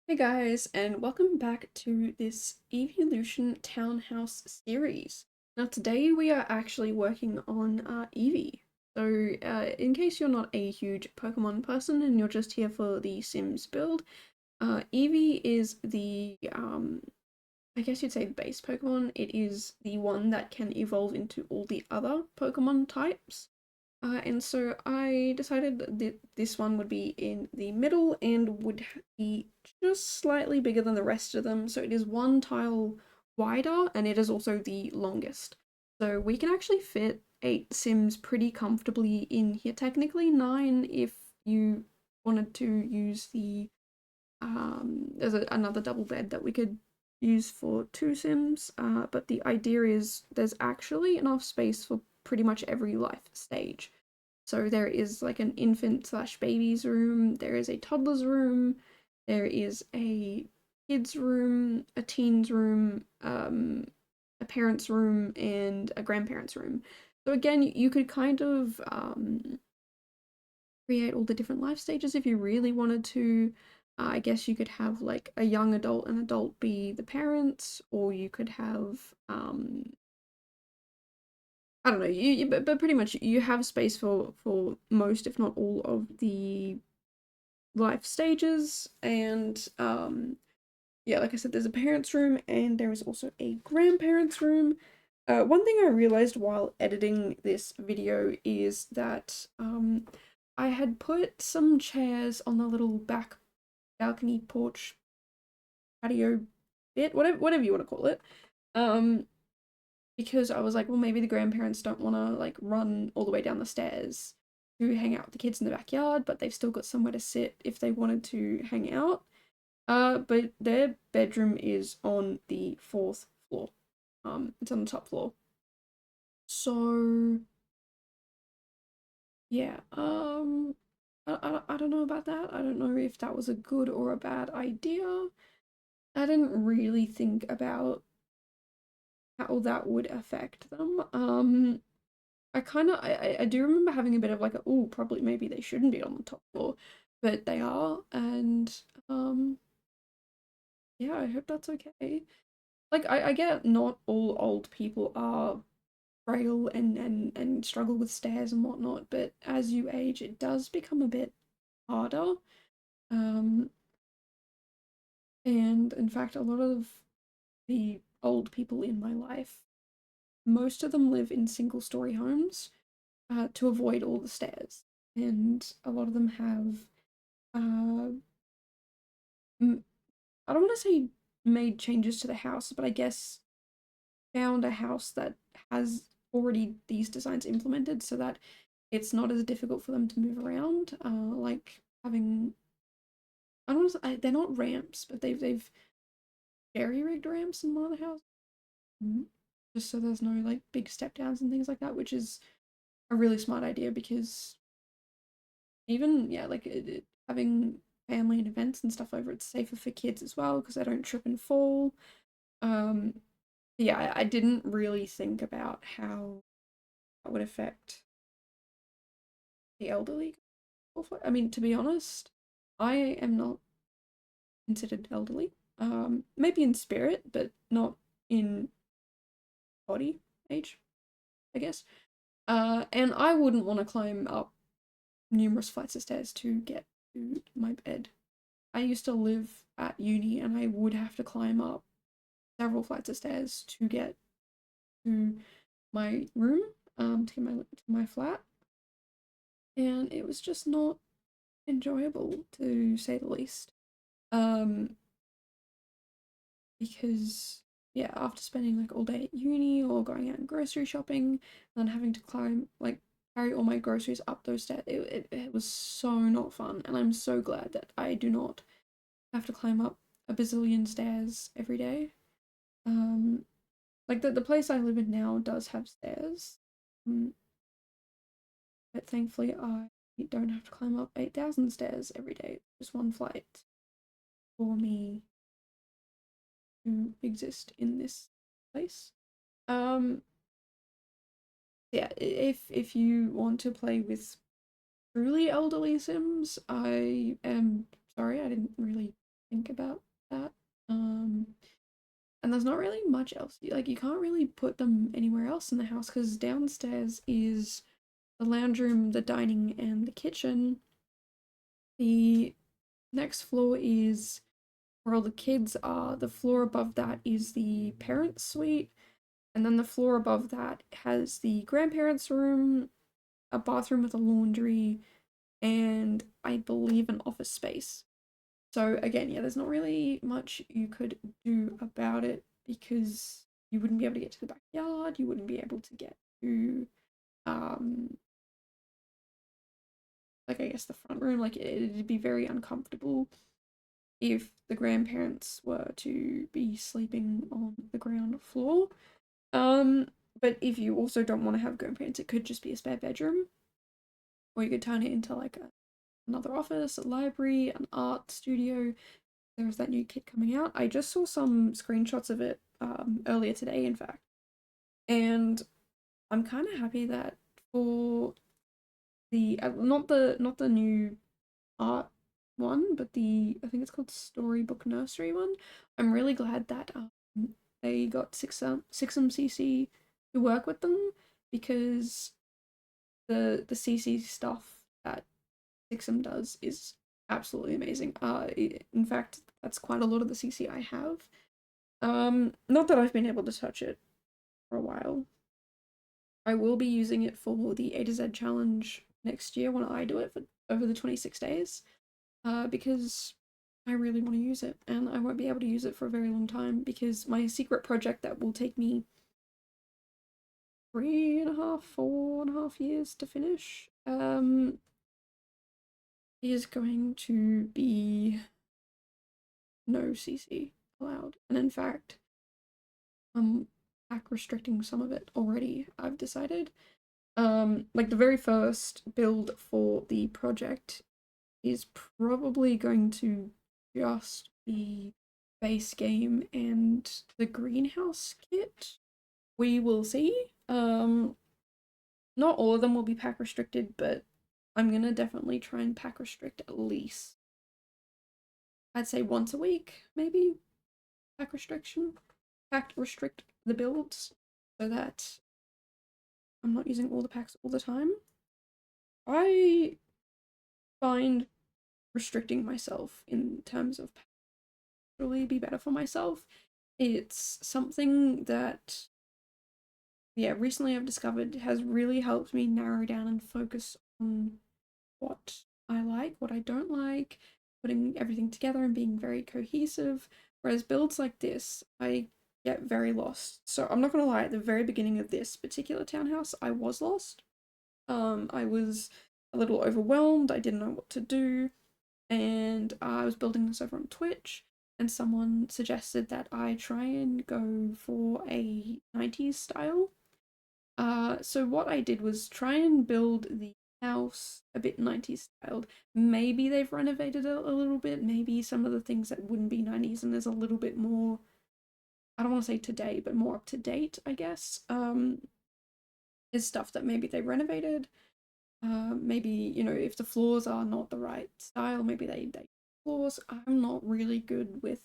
Hey guys, and welcome back to this Eeveelution Townhouse series. Now today we are actually working on Eevee. So in case you're not a huge Pokemon person and you're just here for the Sims build, Eevee is the, I guess you'd say the base Pokemon. It is the one that can evolve into all the other Pokemon types. And so I decided that this one would be in the middle and would be just slightly bigger than the rest of them. So it is one tile wider and it is also the longest. So we can actually fit 8 Sims pretty comfortably in here. Technically 9 if you wanted to use the there's another double bed that we could use for 2 Sims, but the idea is there's actually enough space for pretty much every life stage. So there is like an infant slash baby's room, there is a toddler's room, there is a kid's room, a teen's room, a parent's room, and a grandparent's room. So again, you could kind of create all the different life stages if you really wanted to. I guess you could have like a young adult and adult be the parents, or you could have I don't know, but pretty much you have space for most, if not all, of the life stages. And yeah, like I said, there's a parents' room and there is also a grandparents' room. One thing I realized while editing this video is that I had put some chairs on the little back balcony porch patio bit, whatever you want to call it. Um, because I was like, well, maybe the grandparents don't want to like run all the way down the stairs to hang out with the kids in the backyard, but they've still got somewhere to sit if they wanted to hang out. But their bedroom is on the 4th floor. It's on the top floor. So yeah, I don't know about that. I don't know if that was a good or a bad idea. I didn't really think about how that would affect them. I do remember having a bit of like a, oh, probably maybe they shouldn't be on the top floor, but they are, and yeah, I hope that's okay. Like I get not all old people are frail and struggle with stairs and whatnot, but as you age, it does become a bit harder. Um, and in fact, a lot of the old people in my life, most of them live in single-story homes to avoid all the stairs, and a lot of them have uh, I don't want to say made changes to the house, but I guess found a house that has already these designs implemented so that it's not as difficult for them to move around. Like having, I don't want to say, they're not ramps, but they've jerry rigged ramps in one of the houses. Mhm. Just so there's no like big step downs and things like that, which is a really smart idea because even yeah, like having family and events and stuff over, it's safer for kids as well because they don't trip and fall. Um, yeah, I didn't really think about how that would affect the elderly. I mean, to be honest, I am not considered elderly. Maybe in spirit, but not in body age, I guess. And I wouldn't want to climb up numerous flights of stairs to get to my bed. I used to live at uni and I would have to climb up several flights of stairs to get to my room, to my flat, and it was just not enjoyable to say the least. Um, because yeah, after spending like all day at uni or going out and grocery shopping, and then having to climb like carry all my groceries up those stairs, it was so not fun, and I'm so glad that I do not have to climb up a bazillion stairs every day. Um, like the place I live in now does have stairs, um, but thankfully I don't have to climb up 8,000 stairs every day. Just one flight for me to exist in this place. Um, yeah, if you want to play with truly elderly Sims, I am sorry, I didn't really think about that. Um, and there's not really much else. Like you can't really put them anywhere else in the house because downstairs is the lounge room, the dining, and the kitchen. The next floor is where all the kids are. The floor above that is the parents' suite, and then the floor above that has the grandparents' room, a bathroom with a laundry, and I believe an office space. So again, yeah, there's not really much you could do about it because you wouldn't be able to get to the backyard, you wouldn't be able to get to um like I guess the front room, like it'd be very uncomfortable if the grandparents were to be sleeping on the ground floor. Um but if you also don't want to have grandparents, it could just be a spare bedroom, or you could turn it into like another office, a library, an art studio. There's that new kit coming out. I just saw some screenshots of it earlier today, in fact, and I'm kind of happy that for the not the new art one, but the I think it's called Storybook Nursery one. I'm really glad that they got Sixum CC to work with them because the CC stuff that Sixum does is absolutely amazing. In fact, that's quite a lot of the CC I have. Not that I've been able to touch it for a while. I will be using it for the A to Z challenge next year when I do it for over the 26 days. Because I really want to use it, and I won't be able to use it for a very long time because my secret project that will take me 3.5, 4.5 years to finish, is going to be no CC allowed. And in fact, I'm pack restricting some of it already, I've decided. Like the very first build for the project is probably going to just be base game and the greenhouse kit. We will see. Not all of them will be pack restricted, but I'm gonna definitely try and pack restrict at least, I'd say once a week, maybe. Pack restriction. Pack restrict the builds so that I'm not using all the packs all the time. I find restricting myself in terms of packs really be better for myself. It's something that, yeah, recently I've discovered has really helped me narrow down and focus on what I like, what I don't like, putting everything together and being very cohesive. Whereas builds like this, I get very lost. So I'm not gonna lie, at the very beginning of this particular townhouse, I was lost. I was a little overwhelmed, I didn't know what to do, and I was building this over on Twitch, and someone suggested that I try and go for a 90s style. So what I did was try and build the house a bit 90s styled. Maybe they've renovated it a little bit, maybe some of the things that wouldn't be 90s and there's a little bit more, I don't want to say today, but more up to date, I guess. Is stuff that maybe they renovated. Maybe, you know, if the floors are not the right style, maybe they floors. I'm not really good with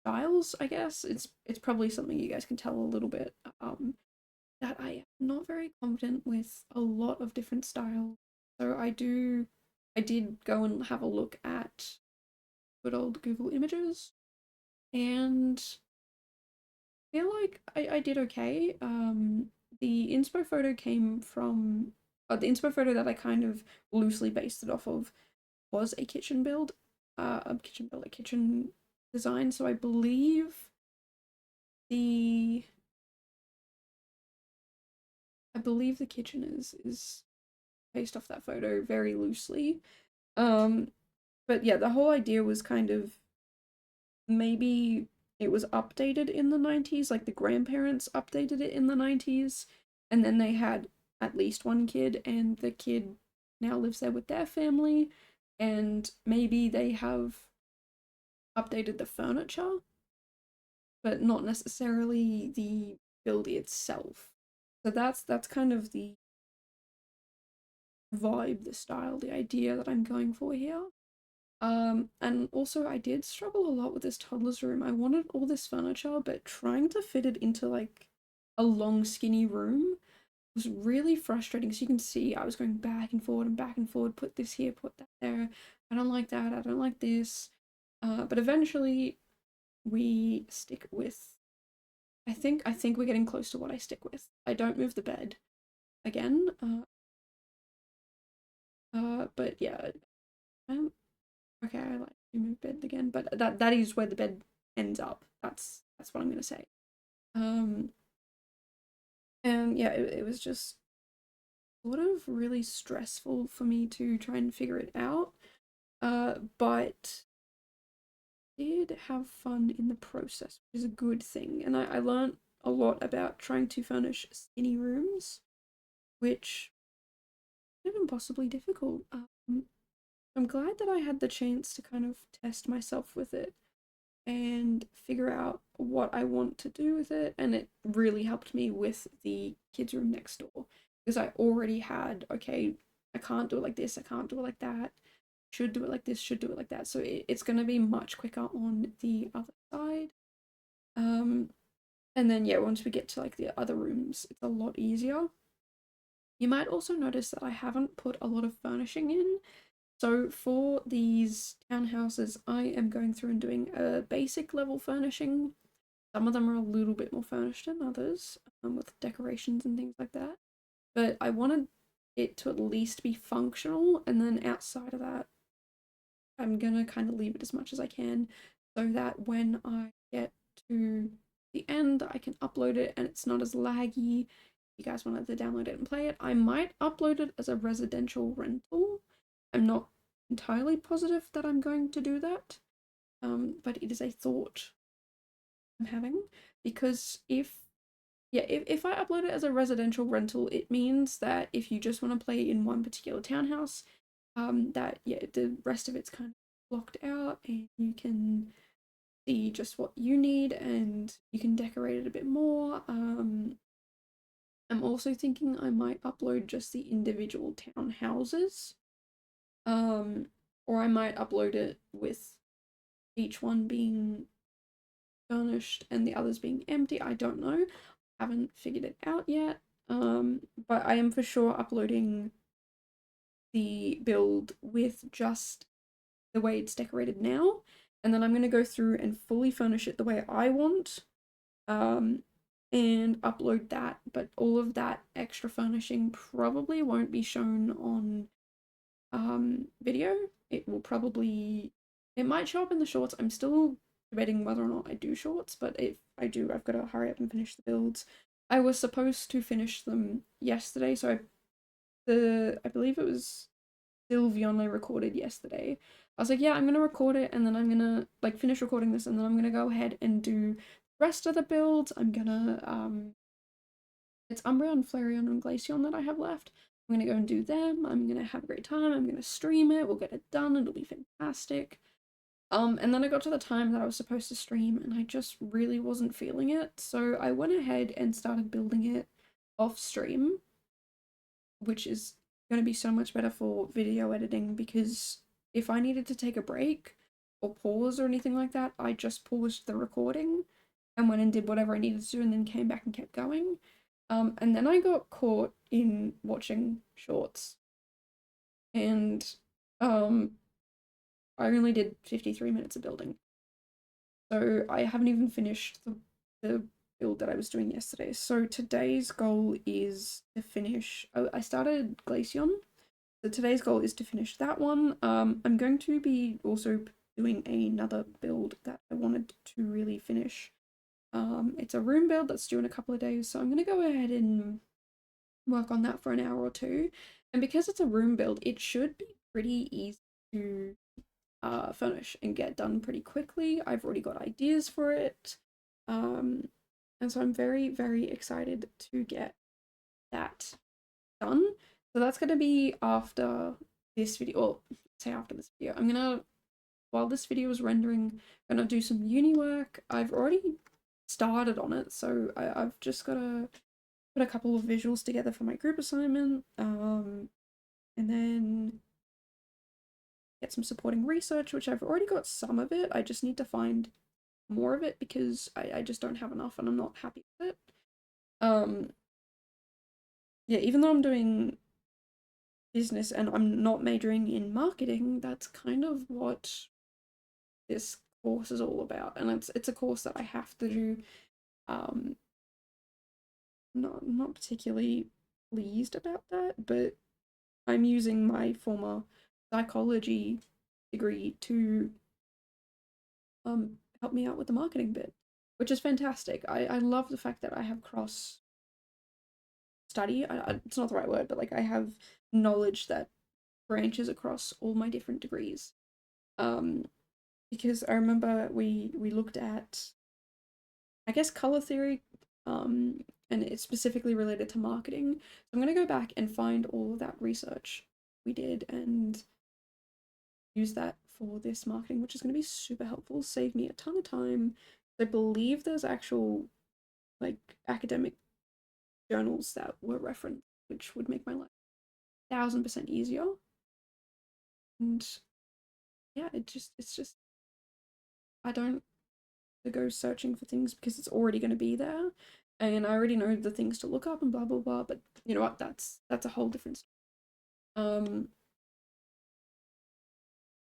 styles, I guess. It's probably something you guys can tell a little bit. That I am not very confident with a lot of different styles. So I did go and have a look at good old Google Images, and feel like I did okay. The inspo photo came from the inspo photo that I kind of loosely based it off of was a kitchen build, a kitchen design. So the I believe the kitchen is based off that photo very loosely. Um, but yeah, the whole idea was kind of maybe it was updated in the 90s, like the grandparents updated it in the 90s, and then they had at least one kid, and the kid now lives there with their family, and maybe they have updated the furniture, but not necessarily the build itself. So that's kind of the vibe, the style, the idea that I'm going for here. And also I did struggle a lot with this toddler's room. I wanted all this furniture, but trying to fit it into like a long skinny room was really frustrating. So you can see I was going back and forward, put this here, put that there. I don't like that, I don't like this. But eventually we stick with I think we're getting close to what I stick with. I don't move the bed again. But yeah, okay, I like to move bed again, but that is where the bed ends up. That's what I'm gonna say. Um, and yeah, it was just sort of really stressful for me to try and figure it out. But did have fun in the process, which is a good thing. And I learned a lot about trying to furnish skinny rooms, which could have been possibly difficult. I'm glad that I had the chance to kind of test myself with it and figure out what I want to do with it. And it really helped me with the kids' room next door because I already had, okay, I can't do it like this, I can't do it like that, should do it like this, should do it like that. So it's going to be much quicker on the other side. Um, and then, yeah, once we get to like the other rooms, it's a lot easier. You might also notice that I haven't put a lot of furnishing in. So for these townhouses, I am going through and doing a basic level furnishing. Some of them are a little bit more furnished than others, with decorations and things like that. But I wanted it to at least be functional, and then outside of that, I'm gonna kind of leave it as much as I can so that when I get to the end, I can upload it and it's not as laggy. If you guys wanted to download it and play it, I might upload it as a residential rental. I'm not entirely positive that I'm going to do that, but it is a thought I'm having because if I upload it as a residential rental, it means that if you just want to play in one particular townhouse, that yeah, the rest of it's kind of blocked out and you can see just what you need and you can decorate it a bit more. I'm also thinking I might upload just the individual townhouses, um, or I might upload it with each one being furnished and the others being empty. I don't know. Haven't figured it out yet. But I am for sure uploading the build with just the way it's decorated now, and then I'm going to go through and fully furnish it the way I want, um, and upload that. But all of that extra furnishing probably won't be shown on video. It might show up in the shorts. I'm still debating whether or not I do shorts, but if I do, I've got to hurry up and finish the builds. I was supposed to finish them yesterday, so I believe it was Sylvion I recorded yesterday. I was like, yeah, I'm gonna record it and then I'm gonna like finish recording this and then I'm gonna go ahead and do the rest of the builds. I'm gonna it's Umbreon, Flareon, and Glaceon that I have left. I'm gonna go and do them. I'm gonna have a great time. I'm gonna stream it. We'll get it done. It'll be fantastic. And then I got to the time that I was supposed to stream and I just really wasn't feeling it. So I went ahead and started building it off stream, which is going to be so much better for video editing because if I needed to take a break or pause or anything like that, I just paused the recording and went and did whatever I needed to do and then came back and kept going. And then I got caught in watching shorts and um, I only did 53 minutes of building. So I haven't even finished the build that I was doing yesterday. So today's goal is to finish. I started Glaceon. So today's goal is to finish that one. I'm going to be also doing another build that I wanted to really finish. It's a room build that's due in a couple of days, so I'm gonna go ahead and work on that for an hour or two. And because it's a room build, it should be pretty easy to furnish and get done pretty quickly. I've already got ideas for it. And so I'm very, very excited to get that done. So that's going to be after this video, or say after this video. I'm going to, while this video is rendering, I'm going to do some uni work. I've already started on it, so I've just got to put a couple of visuals together for my group assignment. And then get some supporting research, which I've already got some of it. I just need to find more of it because I just don't have enough and I'm not happy with it. Yeah, even though I'm doing business and I'm not majoring in marketing, that's kind of what this course is all about. And it's a course that I have to do. Um, not particularly pleased about that, but I'm using my former psychology degree to help me out with the marketing bit, which is fantastic. I love the fact that I have cross study. It's not the right word, but like I have knowledge that branches across all my different degrees. Um, because I remember we looked at, I guess, color theory, and it's specifically related to marketing. So I'm gonna go back and find all of that research we did and use that for this marketing, which is gonna be super helpful, save me a ton of time. I believe there's actual like academic journals that were referenced, which would make my life 1000% easier. And yeah, it's just I don't to go searching for things because it's already going to be there, and I already know the things to look up and blah blah blah. But you know what? That's a whole different story. Um,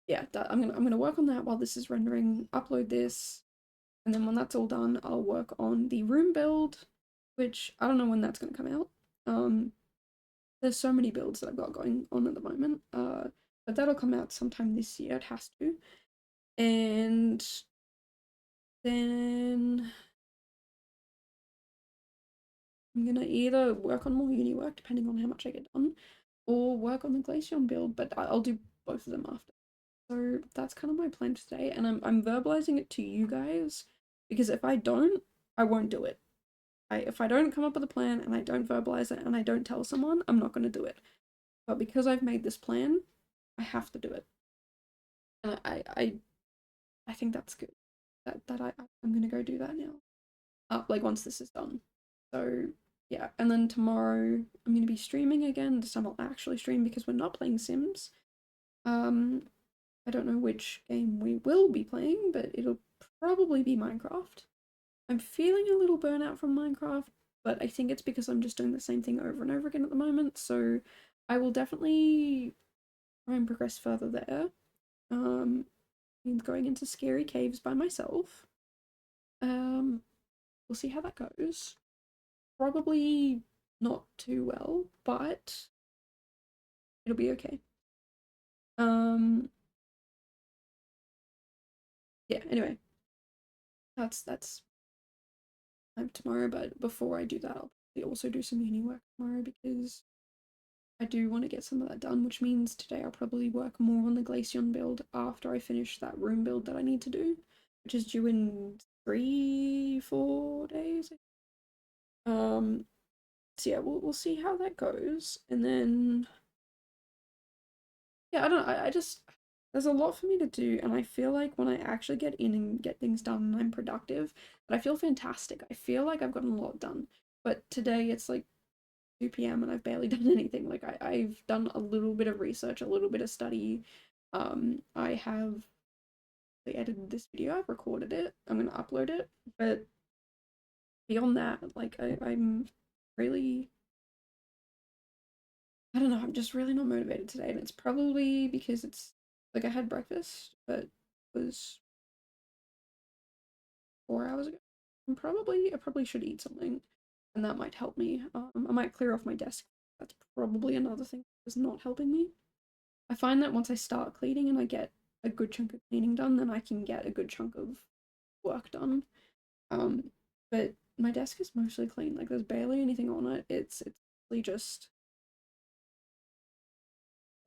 yeah, I'm gonna work on that while this is rendering. Upload this, and then when that's all done, I'll work on the room build, which I don't know when that's gonna come out. Um, there's so many builds that I've got going on at the moment. But that'll come out sometime this year. It has to, and then I'm gonna either work on more uni work, depending on how much I get done, or work on the Glaceon build, but I'll do both of them after. So that's kind of my plan for today, and I'm verbalizing it to you guys because if I don't, I won't do it. If I don't come up with a plan and I don't verbalize it and I don't tell someone, I'm not gonna do it. But because I've made this plan, I have to do it, and I think that's good. I'm gonna go do that now. Like once this is done. So yeah, and then tomorrow I'm gonna be streaming again. This time I'll actually stream because we're not playing Sims. Um, I don't know which game we will be playing, but it'll probably be Minecraft. I'm feeling a little burnout from Minecraft, but I think it's because I'm just doing the same thing over and over again at the moment. So I will definitely try and progress further there. Going into scary caves by myself. Um, we'll see how that goes. Probably not too well, but it'll be okay. Yeah, anyway. That's time tomorrow, but before I do that, I'll probably also do some uni work tomorrow because I do want to get some of that done, which means today I'll probably work more on the Glaceon build after I finish that room build that I need to do, which is due in 3-4 days. So yeah, we'll see how that goes, and then yeah, I don't know. I just there's a lot for me to do, and I feel like when I actually get in and get things done and I'm productive, that I feel fantastic. I feel like I've gotten a lot done. But today it's like 2 p.m. and I've barely done anything. Like I've done a little bit of research, a little bit of study. I have edited this video, I've recorded it, I'm gonna upload it, but beyond that, like I'm really I don't know, I'm just really not motivated today, and it's probably because it's like I had breakfast, but it was 4 hours ago. I probably should eat something, and that might help me. I might clear off my desk. That's probably another thing that's not helping me. I find that once I start cleaning and I get a good chunk of cleaning done, then I can get a good chunk of work done. But my desk is mostly clean. Like there's barely anything on it. It's really just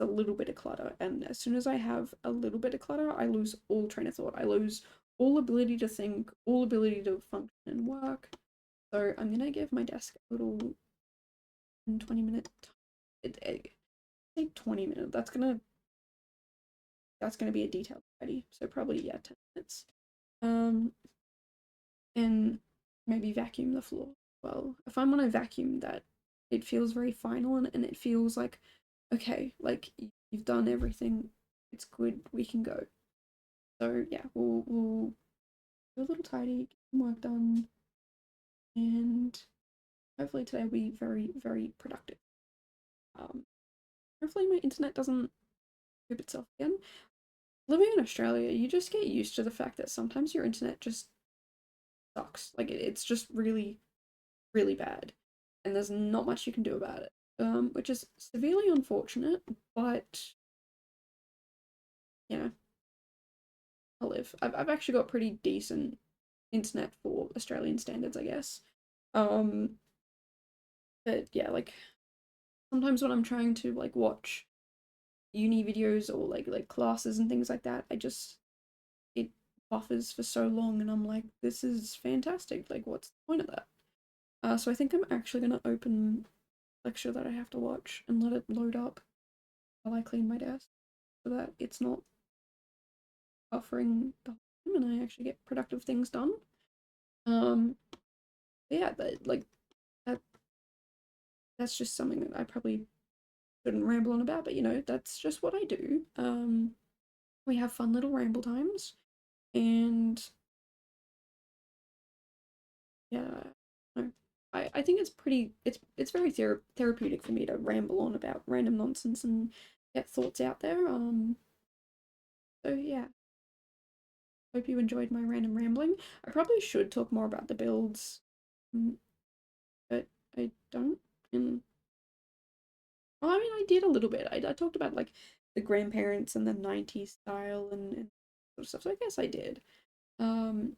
a little bit of clutter, and as soon as I have a little bit of clutter, I lose all train of thought. I lose all ability to think, all ability to function and work. So I'm gonna give my desk a little 20-minute. Say 20 minutes. That's gonna be a detailed ready. So probably yeah, 10 minutes. And maybe vacuum the floor. Well, if I'm on a vacuum, that it feels very final and it feels like okay, like you've done everything it's good, we can go. So yeah, we'll do a little tidy, get some work done, and hopefully today will be very, very productive. Um, Hopefully my internet doesn't poop itself again. Living in Australia, you just get used to the fact that sometimes your internet just sucks. Like it's just really, really bad, and there's not much you can do about it. Which is severely unfortunate, but you know, I'll live. I've actually got pretty decent internet for Australian standards, I guess. Um, but yeah, like sometimes when I'm trying to like watch uni videos or like classes and things like that, it buffers for so long, and I'm like, this is fantastic. Like, what's the point of that? So I think I'm actually gonna open lecture that I have to watch and let it load up while I clean my desk, so that it's not buffering the whole time and I actually get productive things done. Um, yeah, that that's just something that I probably shouldn't ramble on about, but you know, that's just what I do. We have fun little ramble times, and yeah, no, I think it's pretty, it's very therapeutic for me to ramble on about random nonsense and get thoughts out there. So yeah, hope you enjoyed my random rambling. I probably should talk more about the builds, mm, but I don't. And well, I mean, I did a little bit. I talked about like the grandparents and the 90s style and sort of stuff. So I guess I did. Um,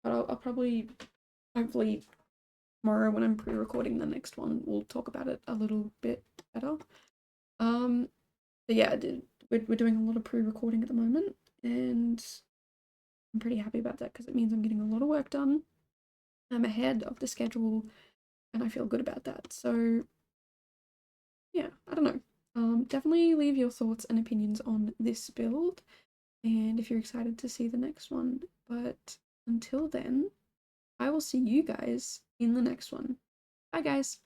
but I'll probably, hopefully, tomorrow when I'm pre-recording the next one, we'll talk about it a little bit better. But yeah, we're doing a lot of pre-recording at the moment, and I'm pretty happy about that because it means I'm getting a lot of work done. I'm ahead of the schedule, and I feel good about that. So yeah, I don't know. Definitely leave your thoughts and opinions on this build, and if you're excited to see the next one. But until then, I will see you guys in the next one. Bye, guys.